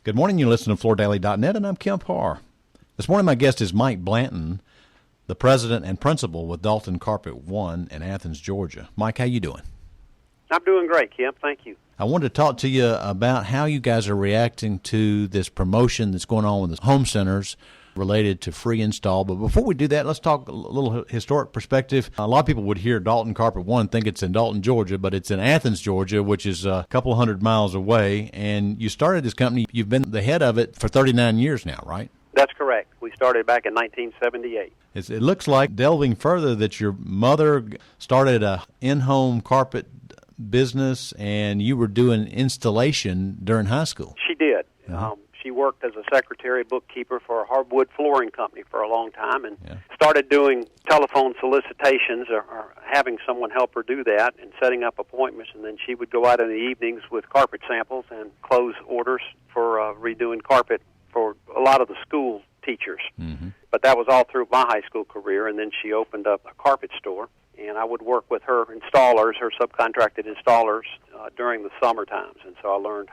Good morning. You listen to FloorDaily.net, and I'm Kemp Harr. This morning, my guest is Mike Blanton, the president and principal with Dalton Carpet One in Athens, Georgia. Mike, how you doing? I'm doing great, Kemp. Thank you. I wanted to talk to you about how you guys are reacting to this promotion that's going on with the home centers related to free install. But before we do that, let's talk a little historic perspective. A lot of people would hear Dalton Carpet One, think it's in Dalton, Georgia, but it's in Athens, Georgia, which is a couple hundred miles away. And you started this company. You've been the head of it for 39 years now, right? That's correct. We started back in 1978. It looks like, delving further, that your mother started a in-home carpet business and you were doing installation during high school. She did. Uh-huh. She worked as a secretary bookkeeper for a hardwood flooring company for a long time and started doing telephone solicitations or having someone help her do that and setting up appointments. And then she would go out in the evenings with carpet samples and close orders for redoing carpet for a lot of the school teachers. Mm-hmm. But that was all through my high school career. And then she opened up a carpet store. And I would work with her installers, her subcontracted installers, during the summer times. And so I learned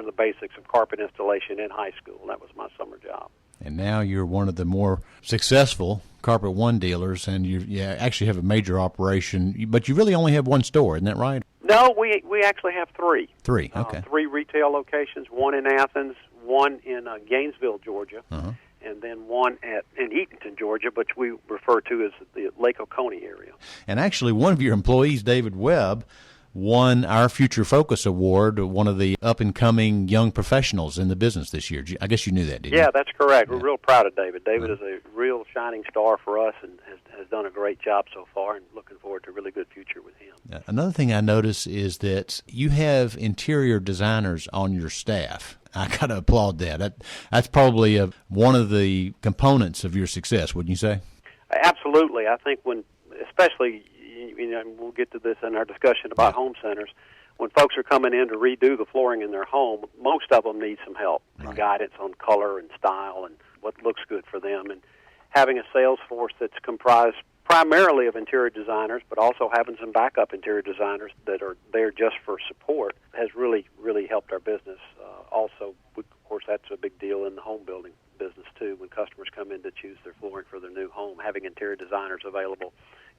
the basics of carpet installation in high school. That was my summer job. And now you're one of the more successful Carpet One dealers, and you actually have a major operation, but you really only have one store, isn't that right? No, we actually have three. Three, okay. 3 retail locations, one in Athens, one in Gainesville, Georgia, and then one in Eatonton, Georgia, which we refer to as the Lake Oconee area. And actually, one of your employees, David Webb, won our Future Focus Award, one of the up-and-coming young professionals in the business this year. I guess you knew that, didn't you? Yeah, that's correct. We're real proud of David. David is a real shining star for us and has done a great job so far, and looking forward to a really good future with him. Another thing I notice is that you have interior designers on your staff. I got to applaud that. That's probably one of the components of your success, wouldn't you say? Absolutely. I think especially, we'll get to this in our discussion about home centers, when folks are coming in to redo the flooring in their home, most of them need some help and guidance on color and style and what looks good for them. And having a sales force that's comprised primarily of interior designers, but also having some backup interior designers that are there just for support has really, really helped our business. Also, of course, that's a big deal in the home building business, too. When customers come in to choose their flooring for their new home, having interior designers available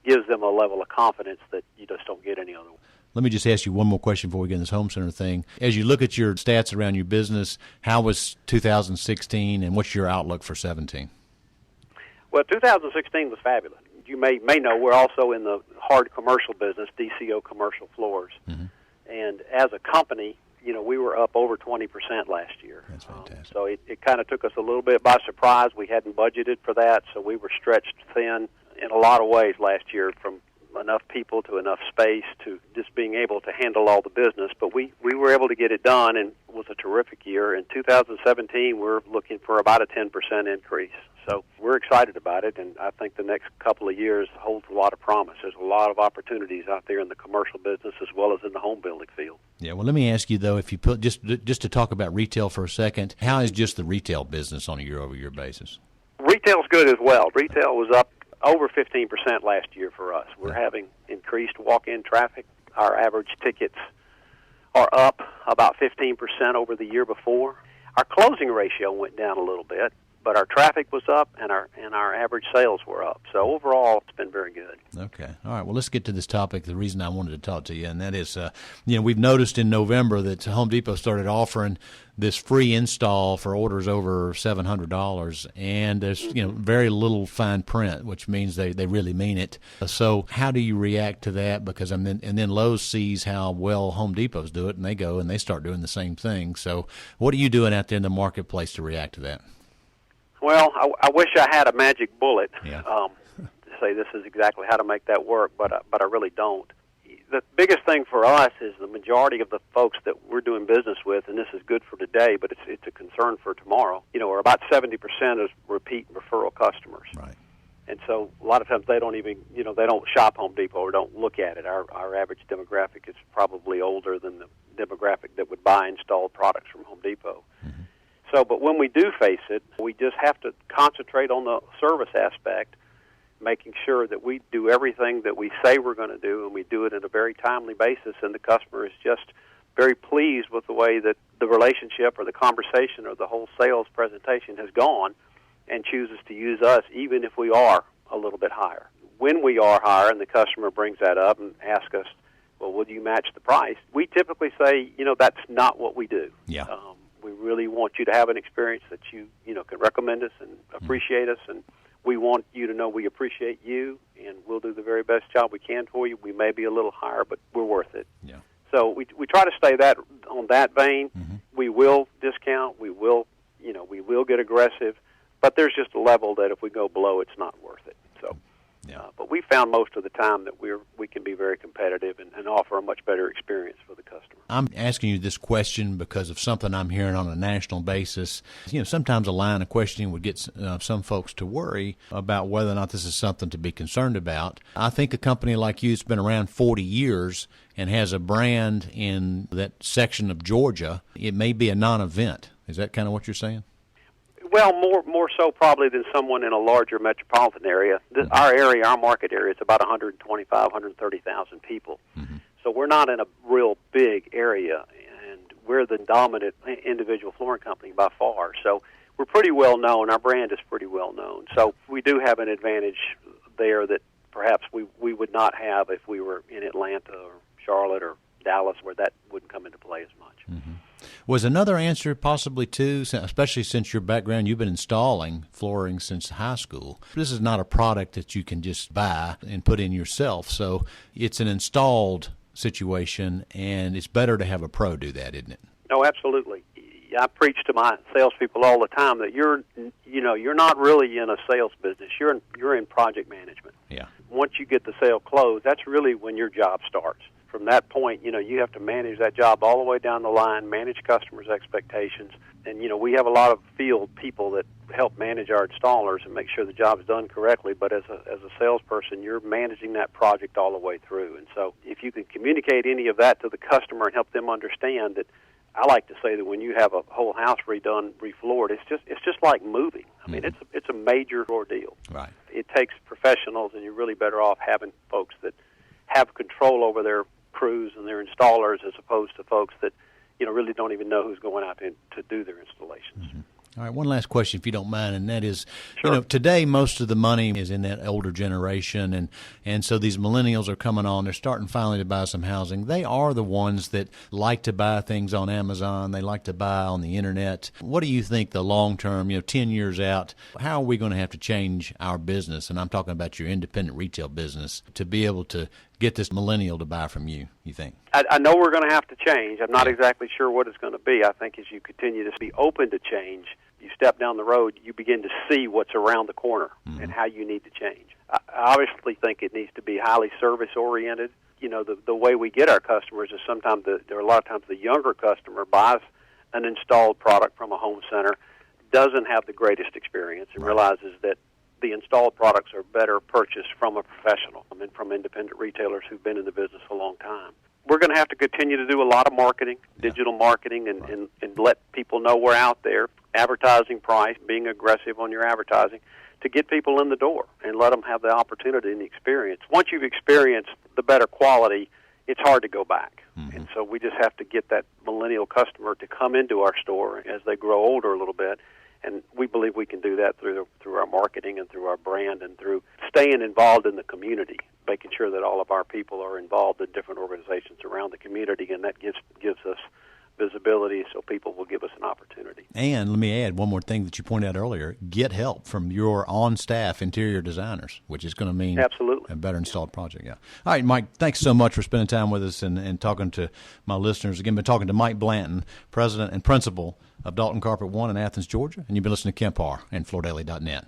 gives them a level of confidence that you just don't get any other way. Let me just ask you one more question before we get in this home center thing. As you look at your stats around your business, how was 2016 and what's your outlook for 17? Well, 2016 was fabulous. You may know we're also in the hard commercial business, DCO commercial floors. Mm-hmm. And as a company, we were up over 20% last year. That's fantastic. So it kind of took us a little bit by surprise. We hadn't budgeted for that, so we were stretched thin in a lot of ways last year, from enough people to enough space to just being able to handle all the business. But we were able to get it done, and it was a terrific year. In 2017, we're looking for about a 10% increase. So we're excited about it, and I think the next couple of years holds a lot of promise. There's a lot of opportunities out there in the commercial business as well as in the home building field. Yeah, well, let me ask you, though, if you put just to talk about retail for a second, how is just the retail business on a year-over-year basis? Retail's good as well. Retail was up over 15% last year for us. We're having increased walk-in traffic. Our average tickets are up about 15% over the year before. Our closing ratio went down a little bit, but our traffic was up and our average sales were up. So overall, it's been very good. Okay. All right. Well, let's get to this topic, the reason I wanted to talk to you, and that is, we've noticed in November that Home Depot started offering this free install for orders over $700, and there's, very little fine print, which means they really mean it. So how do you react to that? Because and then Lowe's sees how well Home Depot's do it, and they go and they start doing the same thing. So what are you doing out there in the marketplace to react to that? Well, I wish I had a magic bullet to say this is exactly how to make that work, but I really don't. The biggest thing for us is the majority of the folks that we're doing business with, and this is good for today, but it's a concern for tomorrow, are about 70% is repeat referral customers. Right. And so a lot of times they don't even, they don't shop Home Depot or don't look at it. Our average demographic is probably older than the demographic that would buy installed products from Home Depot. Mm-hmm. So, but when we do face it, we just have to concentrate on the service aspect, making sure that we do everything that we say we're going to do, and we do it in a very timely basis, and the customer is just very pleased with the way that the relationship or the conversation or the whole sales presentation has gone, and chooses to use us even if we are a little bit higher. When we are higher and the customer brings that up and asks us, well, would you match the price? We typically say, that's not what we do. Yeah. We really want you to have an experience that you can recommend us and appreciate us, and we want you to know we appreciate you, and we'll do the very best job we can for you. We may be a little higher, but we're worth it. Yeah. So we try to stay that on that vein. Mm-hmm. We will discount. We will get aggressive, but there's just a level that if we go below, it's not worth it. So. Yeah. But we found most of the time that we can be very competitive and offer a much better experience for the customer. I'm asking you this question because of something I'm hearing on a national basis. Sometimes a line of questioning would get some folks to worry about whether or not this is something to be concerned about. I think a company like you that's been around 40 years and has a brand in that section of Georgia, it may be a non-event. Is that kind of what you're saying? Well, more so probably than someone in a larger metropolitan area. Our area, our market area, is about 125, 130,000 people. Mm-hmm. So we're not in a real big area, and we're the dominant individual flooring company by far. So we're pretty well known. Our brand is pretty well known. So we do have an advantage there that perhaps we would not have if we were in Atlanta or Charlotte or Dallas, where that wouldn't come into play as much. Mm-hmm. Was another answer possibly, too, especially since your background, you've been installing flooring since high school. This is not a product that you can just buy and put in yourself. So it's an installed situation, and it's better to have a pro do that, isn't it? Oh, absolutely. I preach to my salespeople all the time that you're not really in a sales business. You're in project management. Yeah. Once you get the sale closed, that's really when your job starts. From that point, you have to manage that job all the way down the line, manage customers' expectations. And, we have a lot of field people that help manage our installers and make sure the job's done correctly. But as a salesperson, you're managing that project all the way through. And so if you can communicate any of that to the customer and help them understand that, I like to say that when you have a whole house redone, refloored, it's just like moving. I mean, it's a major ordeal. Right. It takes professionals, and you're really better off having folks that have control over their crews and their installers as opposed to folks that really don't even know who's going out to do their installations. Mm-hmm. All right, one last question, if you don't mind, and that is, Sure. Today most of the money is in that older generation, and so these millennials are coming on. They're starting finally to buy some housing. They are the ones that like to buy things on Amazon. They like to buy on the Internet. What do you think the long term, 10 years out, how are we going to have to change our business, and I'm talking about your independent retail business, to be able to get this millennial to buy from you think? I know we're going to have to change. I'm not exactly sure what it's going to be. I think as you continue to be open to change, you step down the road, you begin to see what's around the corner and how you need to change. I obviously think it needs to be highly service-oriented. The way we get our customers is sometimes there are a lot of times the younger customer buys an installed product from a home center, doesn't have the greatest experience, and realizes that the installed products are better purchased from a professional and from independent retailers who've been in the business a long time. We're going to have to continue to do a lot of marketing, digital marketing, and let people know we're out there, advertising price, being aggressive on your advertising to get people in the door and let them have the opportunity and the experience. Once you've experienced the better quality, it's hard to go back. Mm-hmm. And so we just have to get that millennial customer to come into our store as they grow older a little bit. And we believe we can do that through our marketing and through our brand and through staying involved in the community, making sure that all of our people are involved in different organizations around the community, and that gives us visibility so people will give us an opportunity. And let me add one more thing that you pointed out earlier. Get help from your on-staff interior designers, which is going to mean absolutely a better installed project. Yeah. All right, Mike, thanks so much for spending time with us and talking to my listeners. Again, been talking to Mike Blanton, President and Principal of Dalton Carpet One in Athens, Georgia, and you've been listening to Kemp Harr and FloorDaily.net.